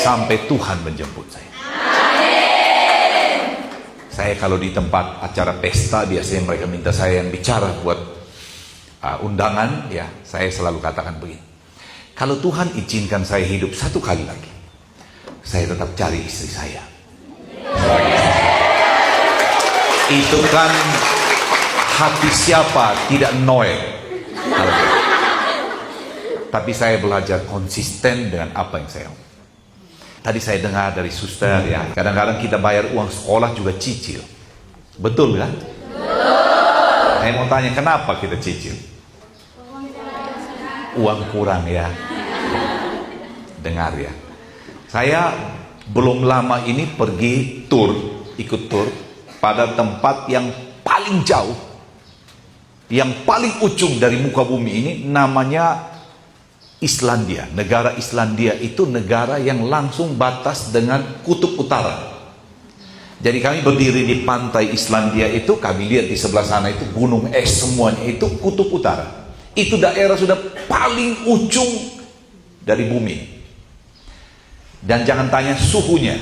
sampai Tuhan menjemput saya. Saya kalau di tempat acara pesta, biasanya mereka minta saya yang bicara buat undangan, ya saya selalu katakan begini: kalau Tuhan izinkan saya hidup satu kali lagi, saya tetap cari istri saya. Itu kan hati siapa tidak Noel. Tapi saya belajar konsisten dengan apa yang saya mau. Tadi saya dengar dari suster, ya, kadang-kadang kita bayar uang sekolah juga cicil. Betul kan? Saya mau tanya, kenapa kita cicil? Uang kurang, ya. Dengar ya. Saya belum lama ini pergi ikut tur pada tempat yang paling jauh, yang paling ujung dari muka bumi ini, namanya Islandia. Negara Islandia itu negara yang langsung batas dengan kutub utara. Jadi kami berdiri di pantai Islandia itu, kami lihat di sebelah sana itu gunung es semuanya, itu kutub utara. Itu daerah sudah paling ujung dari bumi. Dan jangan tanya suhunya,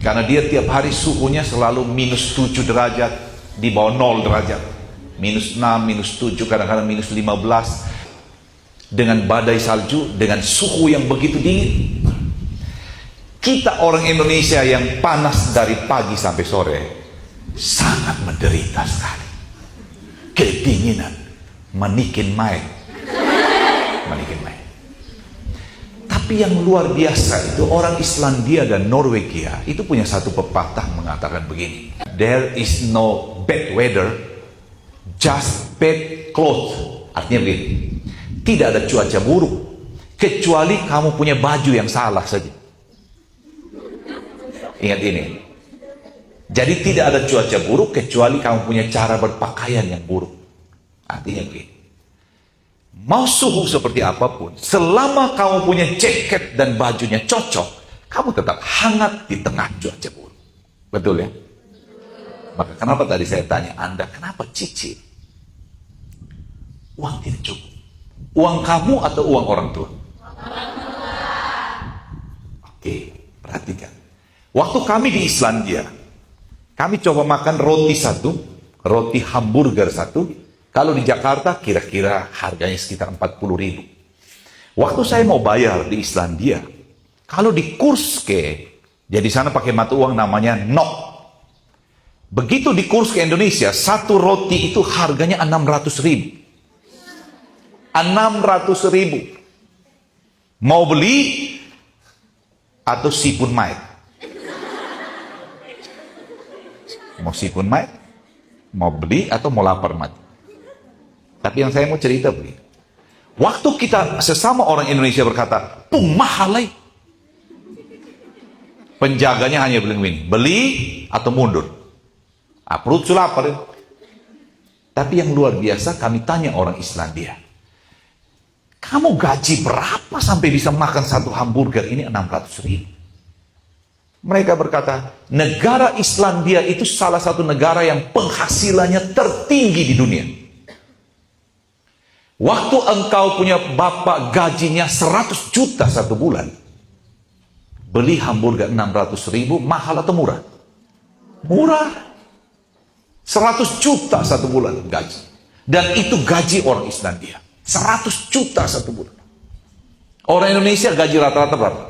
karena dia tiap hari suhunya selalu minus 7 derajat, di bawah 0 derajat. Minus 6, minus 7, kadang-kadang minus 15. Dengan badai salju, dengan suhu yang begitu dingin. Kita orang Indonesia yang panas dari pagi sampai sore sangat menderita sekali. Kedinginan manikin main. Tapi yang luar biasa itu, orang Islandia dan Norwegia itu punya satu pepatah mengatakan begini: there is no bad weather, just bad clothes. Artinya begini, tidak ada cuaca buruk kecuali kamu punya baju yang salah saja. Ingat ini. Jadi tidak ada cuaca buruk kecuali kamu punya cara berpakaian yang buruk. Artinya begini, mau suhu seperti apapun, selama kamu punya jaket dan bajunya cocok, kamu tetap hangat di tengah cuaca buruk. Betul ya? Maka kenapa tadi saya tanya Anda, kenapa cicil? Uang tidak cukup. Uang kamu atau uang orang tua? Oke, perhatikan. Waktu kami di Islandia, kami coba makan roti hamburger satu. Kalau di Jakarta kira-kira harganya sekitar 40.000. Waktu saya mau bayar di Islandia, kalau di Kurske, jadi sana pakai mata uang namanya NOK. Begitu di Kurske Indonesia, satu roti itu harganya 600.000. 600.000. Mau beli atau sipun mai? Mau sipun mai? Mau beli atau mau lapar mati? Tapi yang saya mau cerita begini. Waktu kita sesama orang Indonesia berkata, "Pung mahal lai." Penjaganya hanya bilang begini, beli atau mundur. Perut sudah lapar. Tapi yang luar biasa, kami tanya orang Islandia, kamu gaji berapa sampai bisa makan satu hamburger ini 600.000? Mereka berkata, negara Islandia itu salah satu negara yang penghasilannya tertinggi di dunia. Waktu engkau punya bapak gajinya 100 juta satu bulan, beli hamburger 600.000, mahal atau murah? Murah. 100 juta satu bulan gaji. Dan itu gaji orang Islandia. 100 juta satu bulan. Orang Indonesia gaji rata-rata berapa?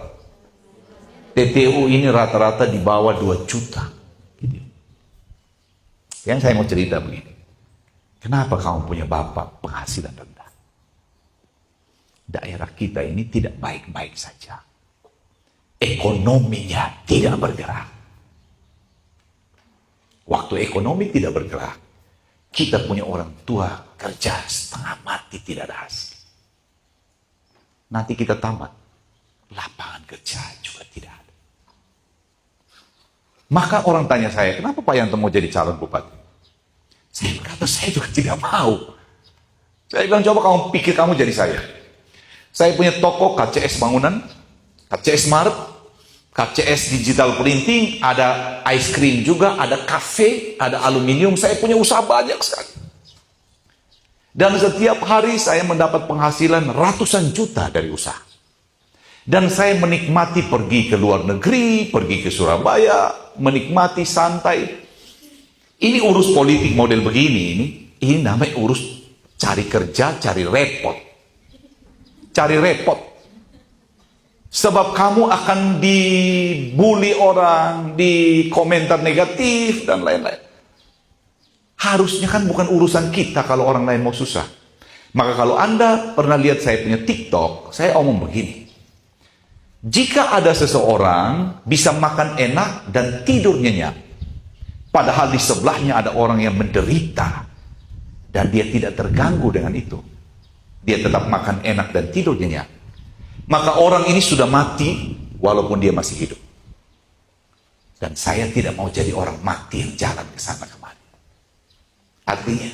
TTU ini rata-rata di bawah 2 juta. Gitu. Yang saya mau cerita begini. Kenapa kamu punya bapak penghasilan rendah? Daerah kita ini tidak baik-baik saja. Ekonominya tidak bergerak. Waktu ekonomi tidak bergerak, kita punya orang tua kerja setengah mati tidak ada hasil. Nanti kita tamat, lapangan kerja juga tidak ada. Maka orang tanya saya, kenapa Pak Yanto mau jadi calon bupati? Saya berkata, saya juga tidak mau. Saya bilang, coba kamu pikir kamu jadi saya. Saya punya toko KCS Bangunan, KCS Mart, KCS Digital Printing, ada ice cream juga, ada kafe, ada aluminium. Saya punya usaha banyak sekali. Dan setiap hari saya mendapat penghasilan ratusan juta dari usaha. Dan saya menikmati pergi ke luar negeri, pergi ke Surabaya, menikmati santai. Ini urus politik model begini, ini namanya urus cari kerja, cari repot. Cari repot. Sebab kamu akan dibully orang, di komentar negatif, dan lain-lain. Harusnya kan bukan urusan kita kalau orang lain mau susah. Maka kalau Anda pernah lihat saya punya TikTok, saya omong begini. Jika ada seseorang bisa makan enak dan tidur nyenyak, padahal di sebelahnya ada orang yang menderita, dan dia tidak terganggu dengan itu, dia tetap makan enak dan tidur nyenyak, maka orang ini sudah mati walaupun dia masih hidup. Dan saya tidak mau jadi orang mati yang jalan ke sana kemari. Artinya,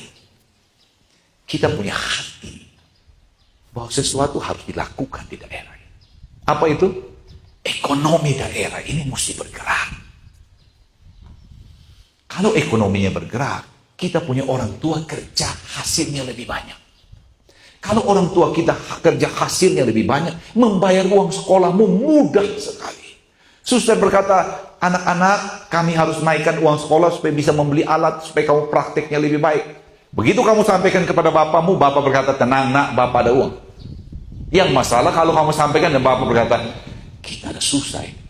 kita punya hati bahwa sesuatu harus dilakukan di daerah. Apa itu? Ekonomi daerah ini mesti bergerak. Kalau ekonominya bergerak, kita punya orang tua kerja hasilnya lebih banyak. Kalau orang tua kita kerja hasilnya lebih banyak, membayar uang sekolahmu mudah sekali. Suster berkata, anak-anak kami harus naikkan uang sekolah supaya bisa membeli alat, supaya kamu prakteknya lebih baik. Begitu kamu sampaikan kepada bapamu, bapak berkata, tenang nak, bapak ada uang. Yang masalah kalau kamu sampaikan dan bapak berkata, kita ada susah ini.